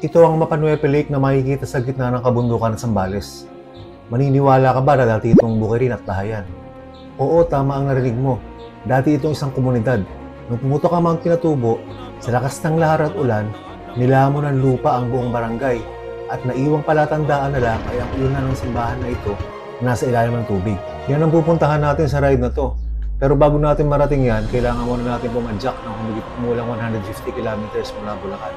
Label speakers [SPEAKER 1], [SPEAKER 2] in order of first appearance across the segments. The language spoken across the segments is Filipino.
[SPEAKER 1] Ito ang Mapa Nuepe Lake na makikita sa gitna ng kabundukan ng Zambales. Maniniwala ka ba na dati itong bukirin at bahayan? Oo, tama ang narinig mo. Dati itong isang komunidad. Nung pumutok ang Mount Pinatubo, sa lakas ng lahar at ulan, nilamon ng lupa ang buong barangay at naiwang palatandaan na lang ay ang una ng simbahan na ito na nasa ilalim ng tubig. Yan ang pupuntahan natin sa ride na to. Pero bago natin marating yan, kailangan muna natin pumadyak ng humigit kumulang 150 kilometers mula Bulacan.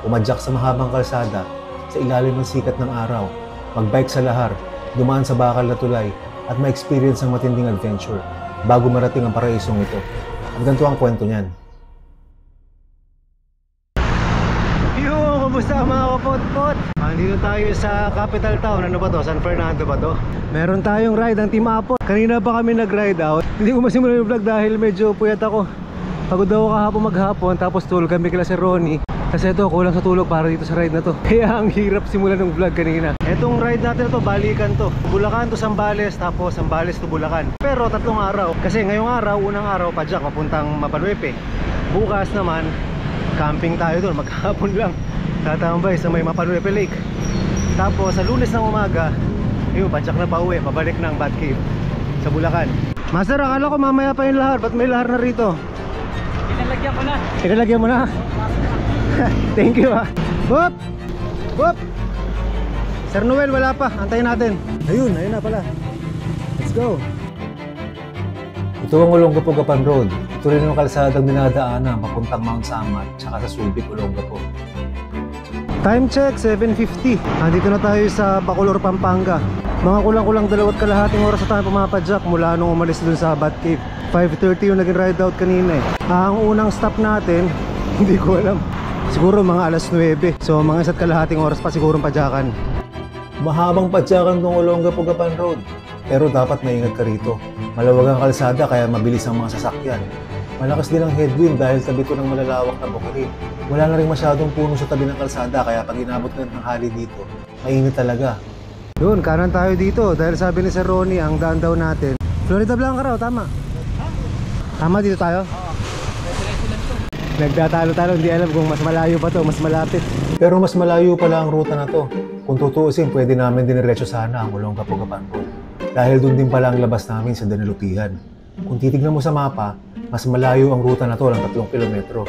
[SPEAKER 1] Pumadyak sa mahabang kalsada, sa ilalim ng sikat ng araw, magbike sa lahar, dumaan sa bakal na tulay, at ma-experience ang matinding adventure bago marating ang paraisong ito. At ganito ang kwento niyan. Yo! Kumusta mga kapot-pot? Andito tayo sa capital town. Ano ba to? San Fernando ba to? Meron tayong ride ang Team Apo. Kanina pa kami nag-ride out. Hindi ko masimulan yung vlog dahil medyo puyat ako. Pagod daw kahapon maghapon, tapos tulog kami kila si Ronnie. Kasi ito, kulang sa tulog para dito sa ride na to. Kaya ang hirap simulan ng vlog kanina. Etong ride natin na to, balikan to. Bulacan to Zambales, tapos Zambales to Bulacan. Pero 3 araw. Kasi ngayong araw, unang araw, padyak, papuntang Mapa Nuepe. Bukas naman, camping tayo doon, maghapon lang. Tatambay sa may Mapa Nuepe Lake. Tapos sa Lunes ng umaga, yun, padyak na pauwi, pabalik ng Bat Cave sa Bulacan. Master, akala ko mamaya pa yung lahar. Ba't may lahar na rito?
[SPEAKER 2] Pinalagyan ko na.
[SPEAKER 1] Pinalagyan mo na? Thank you Boop! Boop! Sir Noel, wala pa. Antayin natin. Ayun na pala. Let's go. Ito ang Olongapo-Gapan Road. Ito rin ang kalsadang dinadaanan papuntang Mount Samat tsaka sa Subic, Olongapo. Time check, 7:50. Andito na tayo sa Bacolor, Pampanga. Mga kulang-kulang 2.5 oras na tayo pumapadyak mula nung umalis dun sa Bat Cave. 5:30 yung naging ride out kanina eh. Ang unang stop natin, hindi ko alam. Siguro mga alas 9. So mga 1.5 oras pa siguro padyakan. Mahabang padyakan ng Olongapo-Gapan Road. Pero dapat maingat ka rito. Malawag ang kalsada kaya mabilis ang mga sasakyan. Malakas din ang headwind dahil tabi ito ng malalawak na bukirin. Wala na rin masyadong puno sa tabi ng kalsada kaya pag inabot ka ng hali dito, mainit talaga. Yun, kanan tayo dito dahil sabi ni Sir Ronnie ang daan daw natin. Florida Blanca raw, tama? Tama dito tayo? Nagtatalo-talo, hindi alam kung mas malayo pa to, mas malapit. Pero mas malayo pala ang ruta na to. Kung tutuusin, pwede namin diniretso sana ang Olongapo-Gapan Road. Dahil dun din pala ang labas namin sa Danalupihan. Kung titignan mo sa mapa, mas malayo ang ruta na to ng 3 kilometro.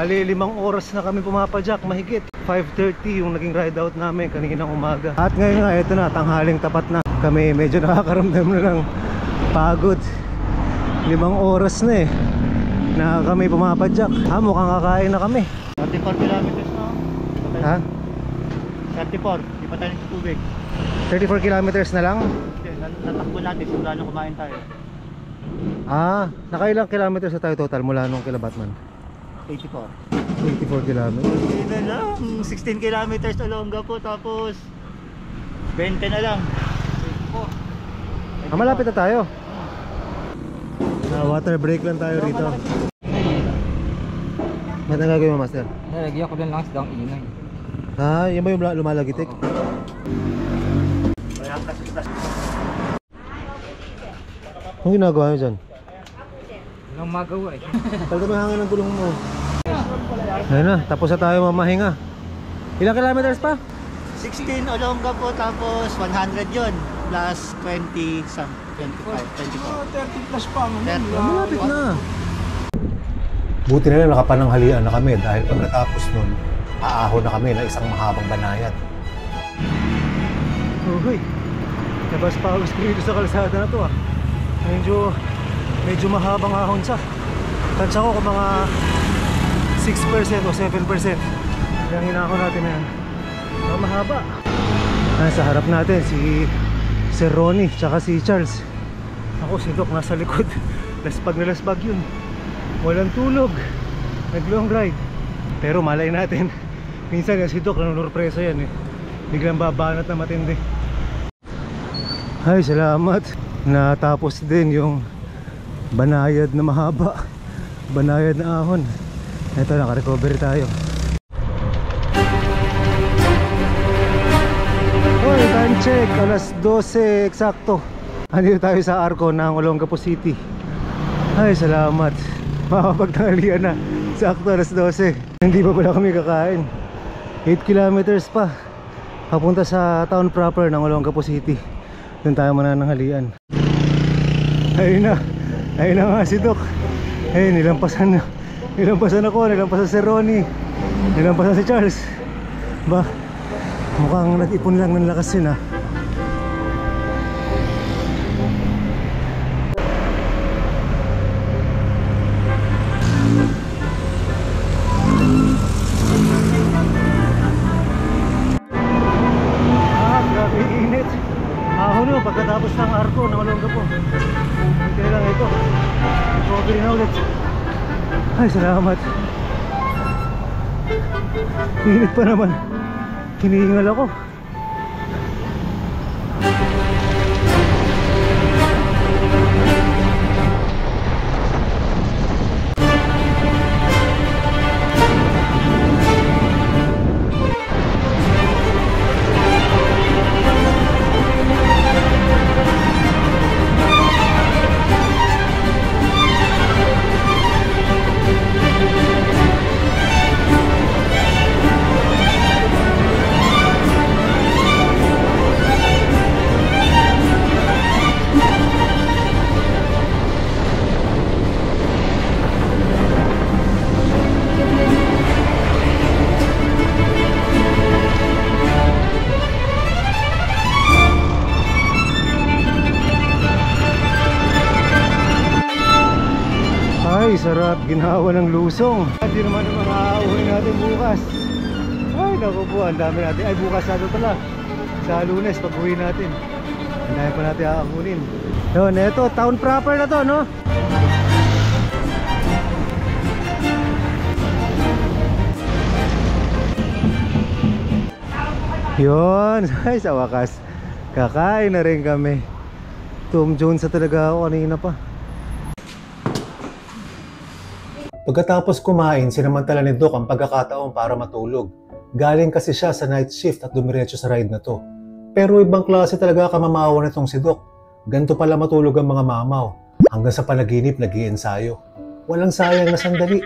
[SPEAKER 1] Bali, 5 oras na kami pumapadyak, mahigit. 5:30 yung naging ride out namin kaninang umaga. At ngayon nga, ito na, tanghaling tapat na. Kami medyo nakakaramdam na ng pagod. 5 oras na eh na kami pumapadyak. Mukhang kakain na kami.
[SPEAKER 2] 34 kilometers na.
[SPEAKER 1] Ha?
[SPEAKER 2] 34, di pa tayo tubig.
[SPEAKER 1] 34 kilometers na lang?
[SPEAKER 2] Natakbo natin, simula nung kumain tayo.
[SPEAKER 1] Nakailang kilometers na tayo total mula nung kila Batman?
[SPEAKER 2] 84
[SPEAKER 1] kilometers?
[SPEAKER 2] Hindi na lang, 16 kilometers Olongapo, tapos 20 na lang.
[SPEAKER 1] Malapit na tayo. Water break lang tayo rito. Ba't ang gagawin mo, Master?
[SPEAKER 2] Nalagyan ko din lang sa ingay.
[SPEAKER 1] Yan ba yung lumalagitik? Anong ginagawa nyo dyan?
[SPEAKER 2] Walang magawa eh.
[SPEAKER 1] Palito mo yung hangin ng gulong mo. Ayun na, tapos na tayo mamahinga. Ilang kilometers pa?
[SPEAKER 2] 16 Olongapo, tapos 100 yun. Plus 20, 25, 24. 30 plus pa.
[SPEAKER 1] Malapit na. Buti na lang nakapananghalian na kami dahil pagkatapos nun, aahon na kami ng isang mahabang banayad. Uy, labas pa ako dito sa kalsada na to Medyo mahabang ahon siya. Tansya ko kung mga 6% o 7%. Yung hinako natin na yan. Mahaba. Nasa harap natin si Sir Ronnie tsaka si Charles. Ako si Doc nasa likod. Laspag na laspag yun. Walang tulog. Nag-long ride. Pero malay natin, minsan si Doc nanunurpresa yan eh. Biglang babanat na matindi. Ay, salamat. Natapos din yung banayad na mahaba, banayad na ahon. Ito, naka-recovery tayo. Hoy, time check, alas 12 eksakto. Andito tayo sa Arco ng Olongapo City. Ay, salamat. Makapagtanghalian na. Sakto, alas 12. Hindi pa pala kami kakain. 8 kilometers pa papunta sa town proper ng Olongapo City. Doon tayo manananghalian. Ayun na nga si Doc. Ayun, nilampasan ako, nilampasan si Ronnie, nilampasan si Charles. Ba, mukhang nag-ipon lang ng lakas yun, ha. Grabe init. Ahon yun pagkatapos ng Arco ng Olongapo. Hindi lang ito, recovery na ulit. Ay, salamat. Init pa naman. Hinihingal ako. Ay, sarap, ginawa ng lusong. Hindi naman ang mga uuwi natin bukas. Ay, naku po, ang dami natin. Ay, bukas na ito pala. Sa Lunes, pag uwi natin. Ang dami pa natin akakunin. Yun, ito, town proper na to, no? Yun, ay, sa wakas kakain na rin kami. Tom Jones na talaga ako kanina pa. Pagkatapos kumain, sinamantala ni Doc ang pagkakataon para matulog. Galing kasi siya sa night shift at dumiretso sa ride na to. Pero ibang klase talaga kamamawa nitong si Doc. Ganito pala matulog ang mga mamaw. Hanggang sa panaginip nag-iensayo. Walang sayang na sandali.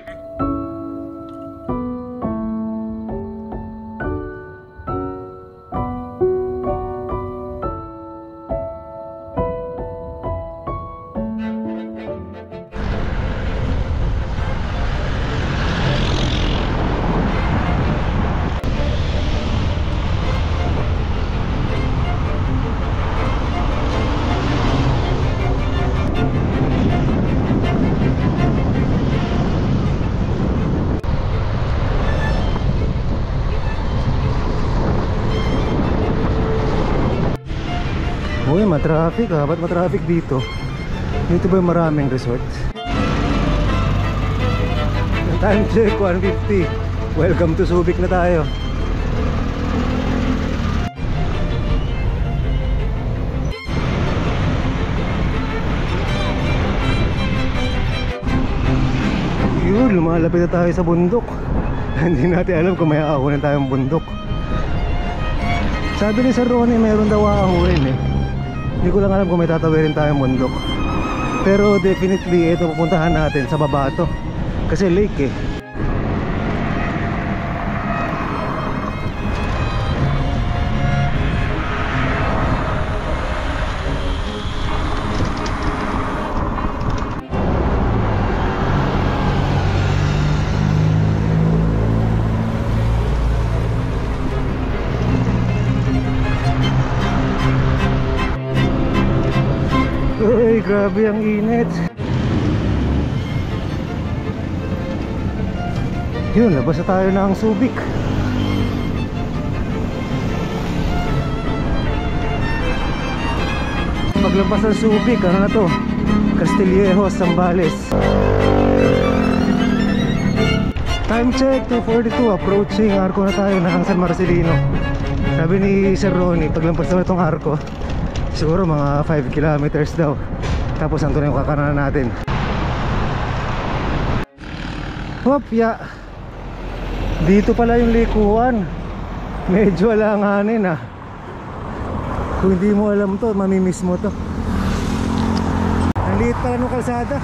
[SPEAKER 1] Uy, matraffic ha. Ba't matraffic dito? Dito ba yung maraming resort? Time check, 1:50. Welcome to Subic na tayo. Yun, lumalapit na tayo sa bundok. Hindi natin alam kung may aakunin tayong bundok. Sabi ni Sir Ronnie, mayroon daw aakunin eh. Hindi ko lang alam kung may tatawirin tayong bundok. Pero definitely ito pupuntahan natin sa baba to. Kasi lake eh. Uy, grabe ang init. Yun, labas na tayo ng Subic. Paglabas ng Subic, ano na to? Castillejos, Zambales. Time check, 2:42. Approaching Arco na tayo ng San Marcelino. Sabi ni Sir Ronnie, paglampas naman itong Arco, Siguro mga 5 kilometers daw. Tapos andun na yung kakanan natin. Hop, ya. Dito pala yung likuan. Medyo alanganin ah. Kung hindi mo alam to, mamimiss mo to. Ang liit pala ng kalsada.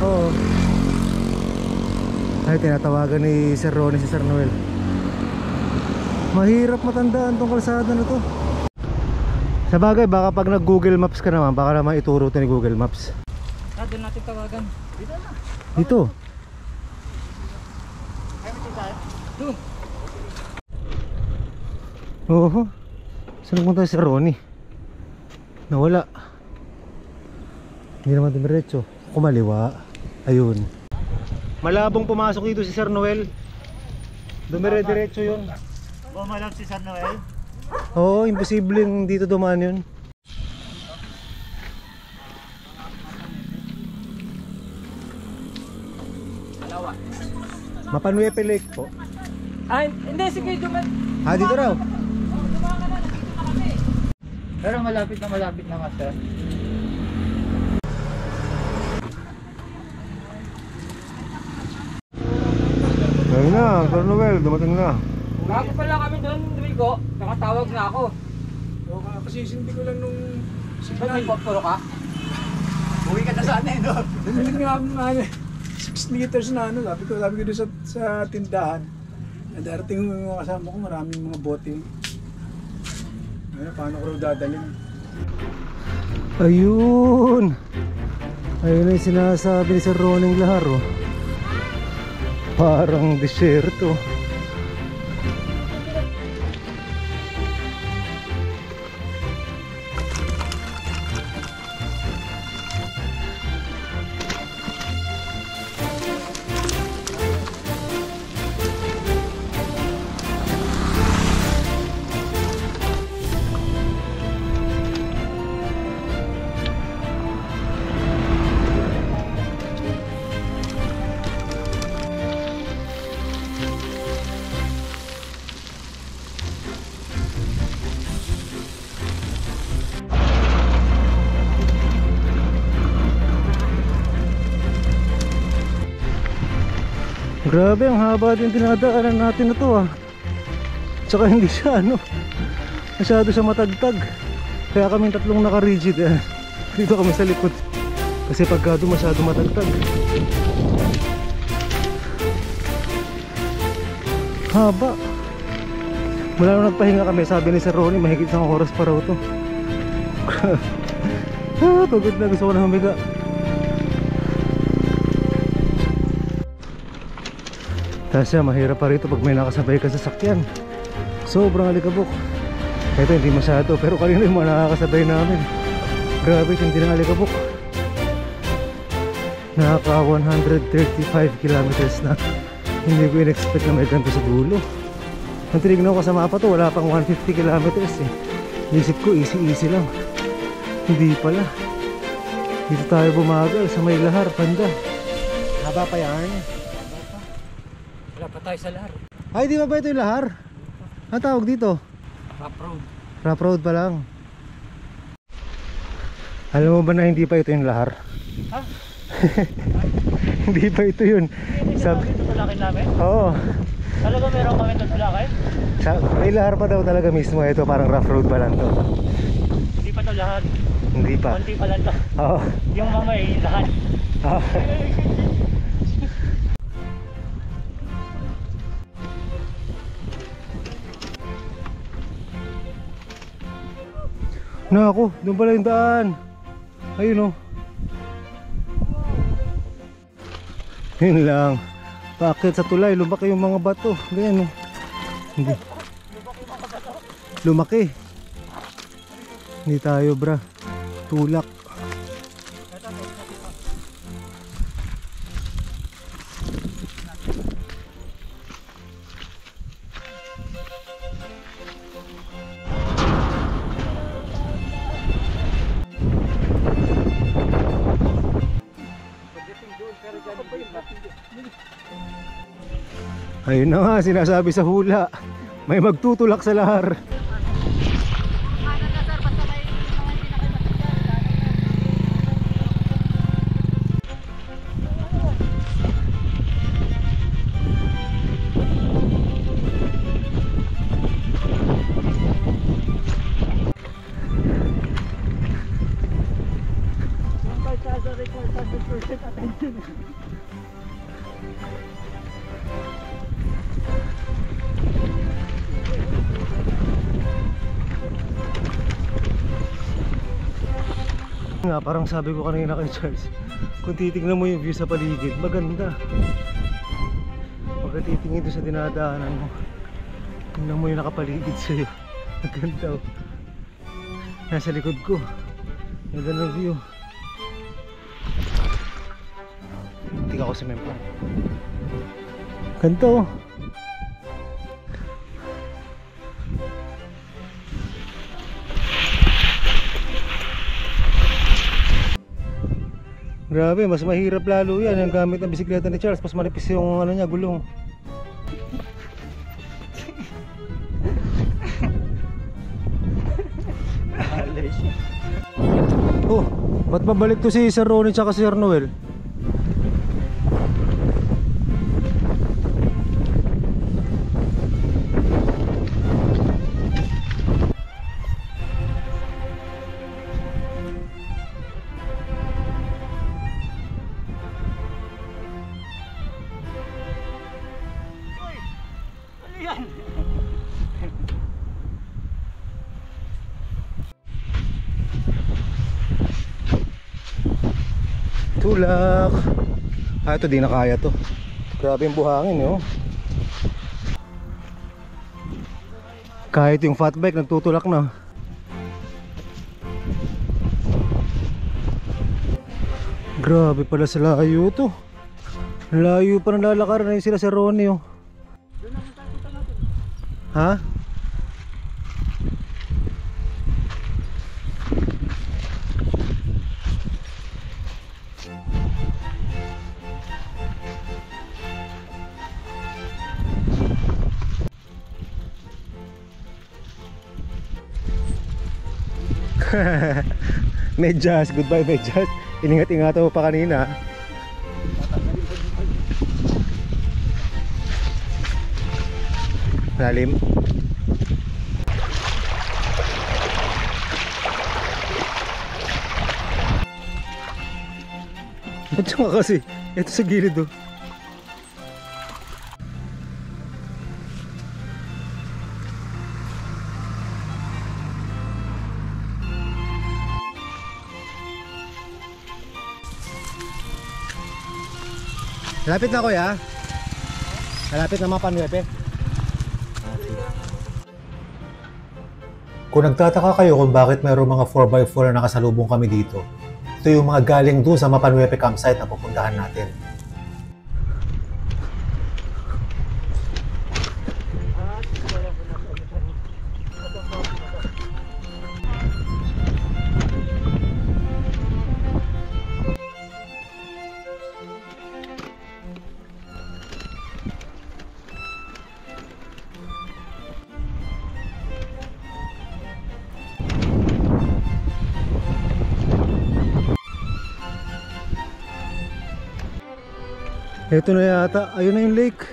[SPEAKER 1] Oo. Ay, tinatawagan ni Sir Ronnie si Sir Noel. Mahirap matandaan tong kalsada na to. Sa bagay, baka pag nag Google Maps ka naman, baka naman ituro to ni Google Maps.
[SPEAKER 2] Doon natin tawagan. Dito na.
[SPEAKER 1] Dito.
[SPEAKER 2] Doon.
[SPEAKER 1] Oo. Saan pumunta si Sir Ronnie? Nawala. Hindi naman dumiretso. Kumaliwa. Ayun. Malabong pumasok dito si Sir Noel. Dumire-diretso yun.
[SPEAKER 2] Bumalab si Sir Noel.
[SPEAKER 1] Oo, imposibleng dito dumaan yun.
[SPEAKER 2] Alawa.
[SPEAKER 1] Mapanuepe Lake po.
[SPEAKER 2] Ay, hindi, sige,
[SPEAKER 1] Dito raw.
[SPEAKER 2] Pero malapit na master.
[SPEAKER 1] Ayun na, Sir Noel, dumating na.
[SPEAKER 2] Bago pa lang kami doon, Rico, nakatawag na ako.
[SPEAKER 3] Oo, kasi sindi ko lang nung
[SPEAKER 2] Ba't may pagpuro ka? Uwi ka na sana eh, no?
[SPEAKER 3] Namilig nga ako ng 6 liters na ano, sabi ko doon sa tindahan. Na darating yung mga kasama ko, maraming mga bote. Ano, paano ko raw dadalhin?
[SPEAKER 1] Ayun. Ayun na yung sinasabi ni Sir Ronnie Lahar, oh. Parang desierto. Grabe, ang haba din dinadaanan natin na to ah. Tsaka hindi siya masyado siya matagtag. Kaya kaming tatlong naka-rigid eh. Dito kami sa likod. Kasi pagka doon masyado matagtag. Haba. Mula nung nagpahinga kami, sabi ni Sir Ronnie, mahigit 1 oras pa raw to. Pagod na, gusto ko na humiga. Tasya, mahirap pa rito pag may nakasabay ka sa sakyan. Sobrang alikabok. Ito hindi masyado, pero kanina yung mga nakakasabay namin. Grabe, hindi ng alikabok. Nakaka 135 kilometers na. Hindi ko in-expect na may ganito sa dulo. Nung tinignan ko sa mapa to, wala pang 150 kilometers eh. Isip ko easy lang. Hindi pala. Dito tayo bumagal sa may Lahar, Panda. Haba pa yan.
[SPEAKER 2] Wala pa tayo sa lahar.
[SPEAKER 1] Ay, di ba ito yung Lahar? Ang tawag dito?
[SPEAKER 2] Rough road.
[SPEAKER 1] Rough road pa lang. Alam mo ba na hindi pa ito yung Lahar?
[SPEAKER 2] Ha?
[SPEAKER 1] Hindi pa ito yun.
[SPEAKER 2] Hindi namin ito Tulakay namin?
[SPEAKER 1] Oo.
[SPEAKER 2] Talaga meron kami ito Tulakay?
[SPEAKER 1] May Lahar pa daw talaga mismo. Ito parang rough road pa lang to.
[SPEAKER 2] Hindi pa ito lahat.
[SPEAKER 1] Hindi pa.
[SPEAKER 2] Konti pa lang ito.
[SPEAKER 1] Oo.
[SPEAKER 2] Yung mamay, lahat.
[SPEAKER 1] Oo. Naku, doon pala yung daan. Ayun oh. Yun lang. Paakyat sa tulay, lumaki yung mga bato. Ganyan oh. Hindi. Lumaki. Hindi tayo bra. Tulak. Ayun na nga, sinasabi sa hula. May magtutulak sa lahar. Nga, parang sabi ko kanina kay Charles, kung titignan mo yung view sa paligid, maganda. Pagka titingin doon sa dinadaanan mo, tingnan mo yung nakapaligid sa'yo. Maganda oh. Nasa likod ko, ganda ng view. Tingnan ko si Mempo. Ganda oh. Grabe, mas mahirap lalo yan yung gamit ng bisikleta ni Charles. Mas manipis yung ano niya, gulong. Oh, ba't pabalik to si Sir Ronnie tsaka si Sir Noel? Tulak. Ah, ito di na kaya to. Grabe yung buhangin oh. Kahit yung fat bike nagtutulak na. Grabe pala sa layo to. Layo pa ng lalakaran na sila sa Ronnie oh. Ha? Medyas, goodbye Medyas. Iningat-ingatan mo pa kanina. Lalim. At saka kasi, ito sa gilid oh. Malapit na kuya. Malapit na mga Panuepe. Kung nagtataka kayo kung bakit mayroong mga 4x4 na nakasalubong kami dito, ito yung mga galing doon sa Mapanuepe campsite na pupuntahan natin. Ito na yata, ayun na yung lake.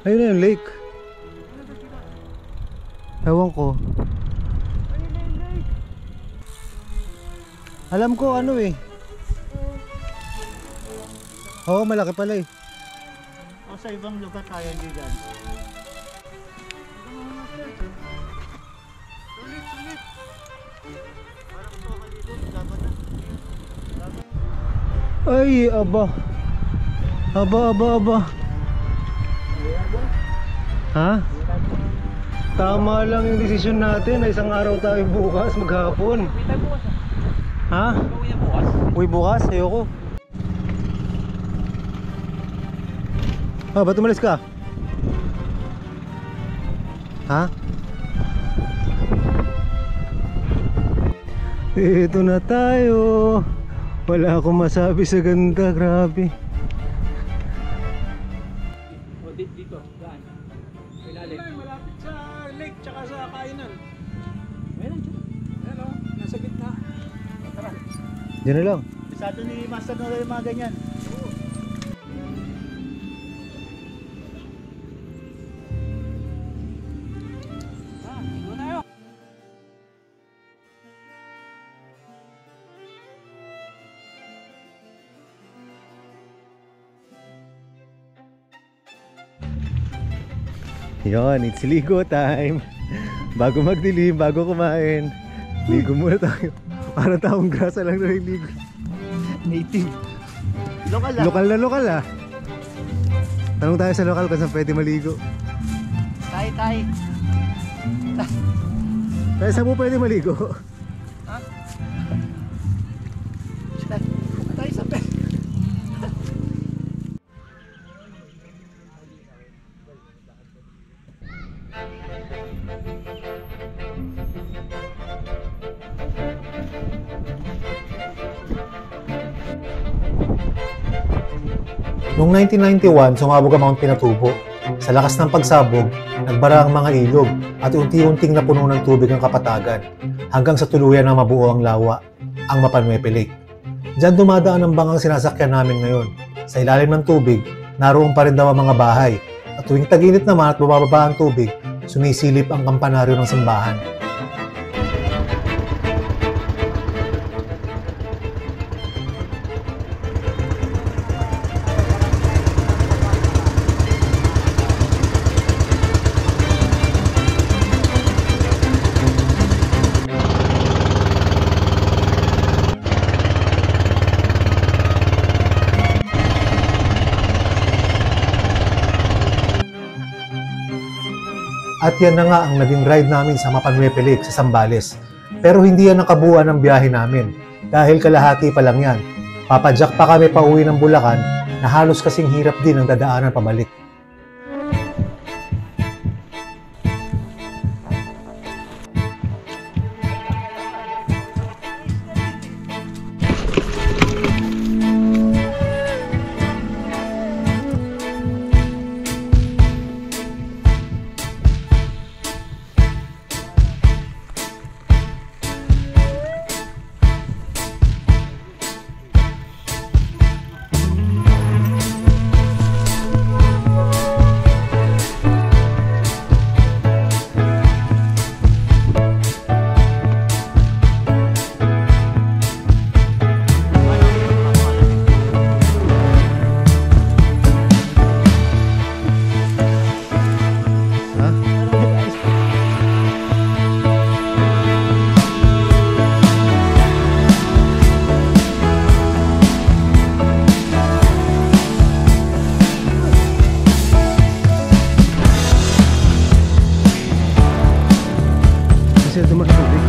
[SPEAKER 1] Ayun na yung lake. Ewan ko. Alam ko ano eh. Oo, malaki pala eh.
[SPEAKER 2] O sa ibang lugar tayo hindi dyan. Sulit. Parang ito kalilog, dapat na.
[SPEAKER 1] Ay, aba. Aba. Ha? Tama lang yung desisyon natin na isang araw tayo bukas, maghapon. Ha? Uy, bukas? Ayoko. Ah, ba't umalis ka? Ha? Ito na tayo. Wala akong masabi sa ganda, grabe.
[SPEAKER 3] O, dito, daan. Ilalim. Malapit sa lake, tsaka sa kainan. Meron dyan. Ayan o, nasa gitna. Tara.
[SPEAKER 1] Diyan na lang.
[SPEAKER 2] Bisado ni Master Noel yung mga ganyan.
[SPEAKER 1] Yon, it's ligo time. Bago magdilim, bago kumain, ligo muna tayo. Parang taong grasa lang na ligo.
[SPEAKER 2] Native. Lokal lang.
[SPEAKER 1] Lokal na lokal ah. Tanong tayo sa lokal kung saan pwede maligo.
[SPEAKER 2] Tay.
[SPEAKER 1] Kaya saan mo pwede maligo?
[SPEAKER 2] Ha? Tay sa pe.
[SPEAKER 4] Noong 1991, sumabog ang Mount Pinatubo. Sa lakas ng pagsabog, nagbara ang mga ilog at unti-unting napuno ng tubig ang kapatagan hanggang sa tuluyan na mabuo ang lawa, ang Mapanuepe Lake. Diyan dumadaan ang bangang sinasakyan namin ngayon. Sa ilalim ng tubig, naroon pa rin daw ang mga bahay. At tuwing tag-init naman at bumababa ang tubig, sumisilip ang kampanaryo ng simbahan. At yan na nga ang naging ride namin sa Mapanuepe Lake sa Zambales. Pero hindi yan ang kabuuan ng biyahe namin. Dahil kalahati pa lang yan. Papadyak pa kami pauwi ng Bulacan na halos kasing hirap din ang dadaanan pabalik.
[SPEAKER 1] Kasi dumaan tubig.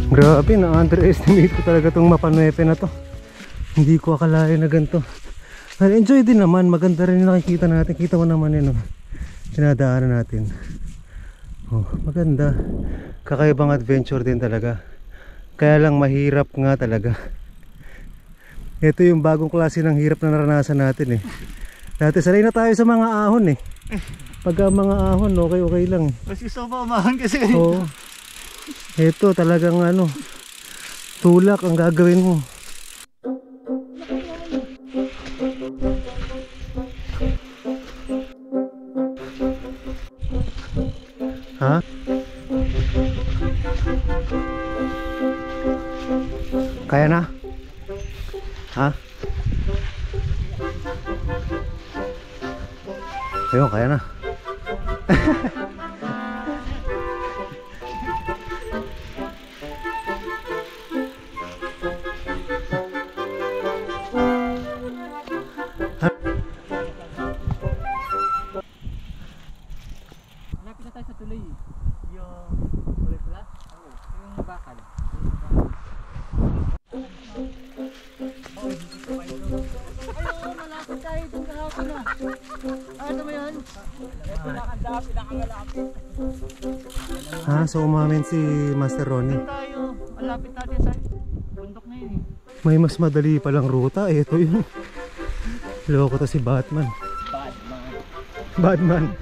[SPEAKER 1] Grabe, na-underestimate ko talaga itong Mapanuepe na to. Hindi ko akalain na ganito. Enjoy din naman, maganda rin yung nakikita natin. Kita mo naman yun, oh. Sinadaanan natin. Oh, maganda. Kakaibang adventure din talaga. Kaya lang mahirap nga talaga. Ito yung bagong klase ng hirap na naranasan natin eh. Dati sanay na tayo sa mga ahon eh. Pagka mga ahon, okay lang.
[SPEAKER 2] Kasi soba umahon kasi.
[SPEAKER 1] Oo. Ito talagang ano, tulak ang gagawin mo. Ha? Kaya na? Ha? Ayun, kaya na.
[SPEAKER 2] Malapit na tayo sa tuloy. Yung tuloy pala? Oo. Yung bakal. Ayun, malapit tayo dun kahapon na. Ano mo yun?
[SPEAKER 1] Ha? So umamin si Master Ronnie.
[SPEAKER 2] Tayo. Malapit natin sa bundok na yun eh.
[SPEAKER 1] May mas madali palang ruta. Ito yun. Loko to si Batman. Batman.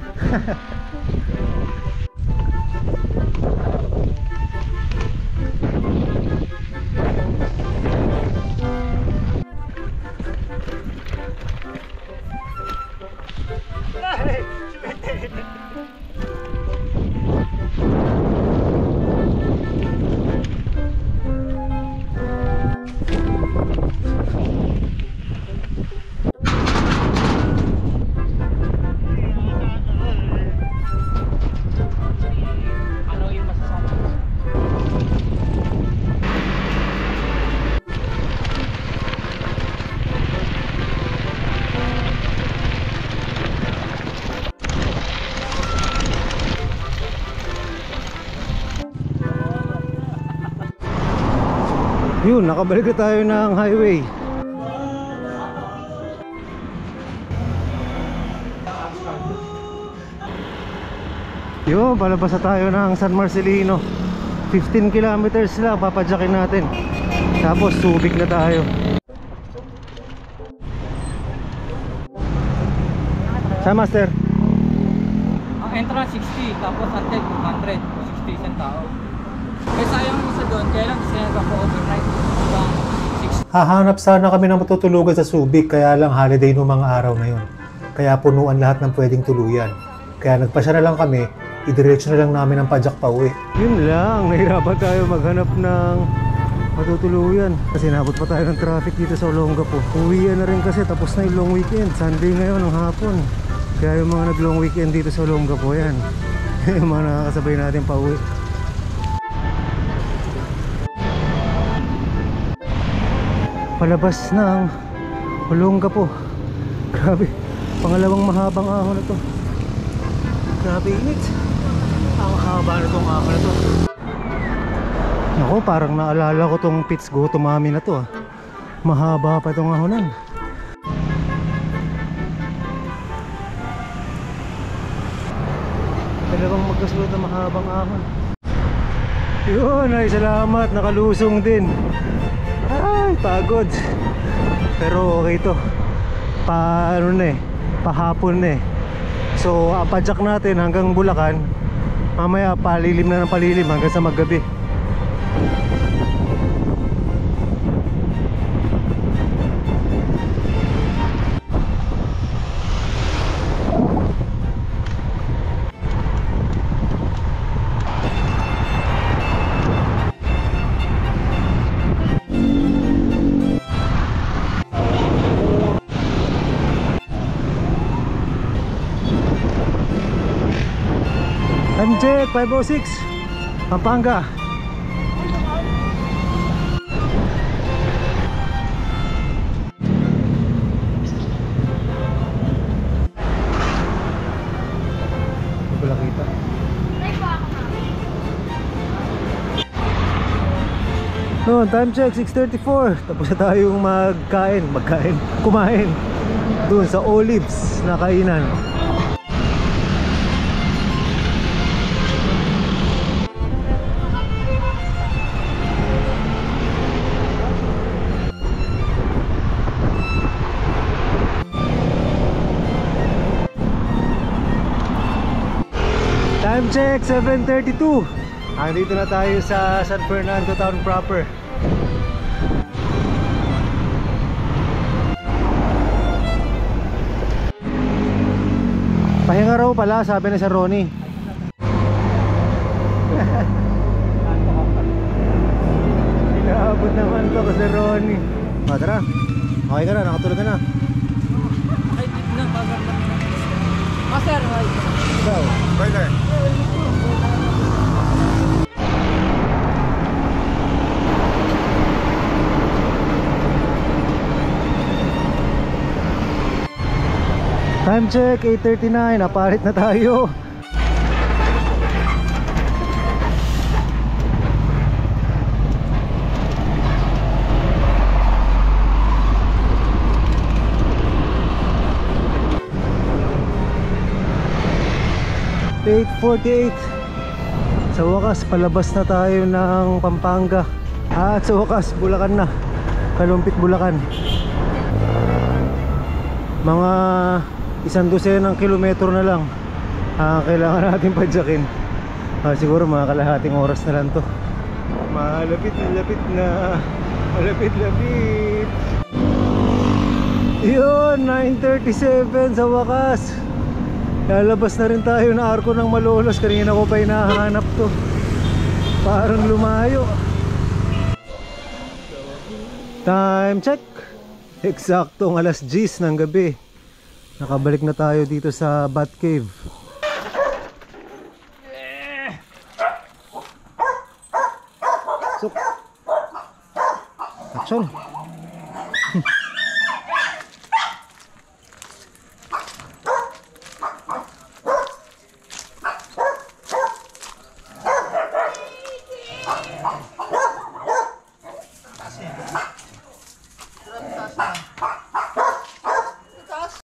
[SPEAKER 1] Yun, nakabalik na tayo ng highway. Yun, palabas na tayo ng San Marcelino. 15 kilometers lang, papadyakin natin. Tapos Subic na tayo. Sa master?
[SPEAKER 5] Ang entrance 60, tapos until 200, 60 isang tao. Eh sayang isa doon, kaya lang kasi nagpa-overnight. Hanggang 60.
[SPEAKER 4] Hahanap sana kami ng matutulugan sa Subic, kaya lang holiday noong mga araw na yun. Kaya punuan lahat ng pwedeng tuluyan. Kaya nagpasya na lang kami, idiretso na lang namin ang padyak pa uwi.
[SPEAKER 1] Yun lang, nahirapan tayo maghanap ng matutuluyan. Kasi nabot pa tayo ng traffic dito sa Olongapo. Uwian na rin kasi, tapos na yung long weekend. Sunday ngayon ng hapon. Kaya yung mga nag-long weekend dito sa Olongapo, yan. Yung mga nakakasabay natin pa uwi. Palabas ng Olongapo. Grabe, pangalawang mahabang ahon na to. Grabe init. Ang haba na tong ahon na to. Ako, parang naalala ko tong Pits Go to Mami na to ah. Mahaba pa tong ahonan. Talagang magkasulot na mahabang ahon. Yun, ay salamat, nakalusong din. Ay, pagod. Pero okay to. Ano na eh, pahapon na eh. So, ang padyak natin hanggang Bulacan. Mamaya palilim na ng palilim hanggang sa maggabi. Time check, 5:06 Pampanga. Hindi ko lang kita. No, time check 6:34. Tapos na tayong kumain doon sa Olives na kainan. Time check 7:32. Andito na tayo sa San Fernando town proper. Pahinga raw pala, sabi ni Sir Ronnie. Inaabot naman to Sir Ronnie. Tara, okay ka na, nakatulog ka na.
[SPEAKER 5] Ay, dito na, bagar lang. Master, ay.
[SPEAKER 1] Ikaw,
[SPEAKER 3] Boiler.
[SPEAKER 1] time check 8:39, napalit na tayo. (8:48) Sa wakas palabas na tayo ng Pampanga. At sa wakas Bulacan na. Kalumpit Bulacan. Mga 100 ng kilometro na lang kailangan natin padyakin. Siguro mga kalahating oras na lang to. Malapit na. Malapit. Yun, 9:37 sa wakas. Lalabas na rin tayo na Arco ng Malolos. Kanina ko pa hinahanap to. Parang lumayo. Time check. Eksaktong 10:00 ng gabi. Nakabalik na tayo dito sa Bat Cave. Suk. Action.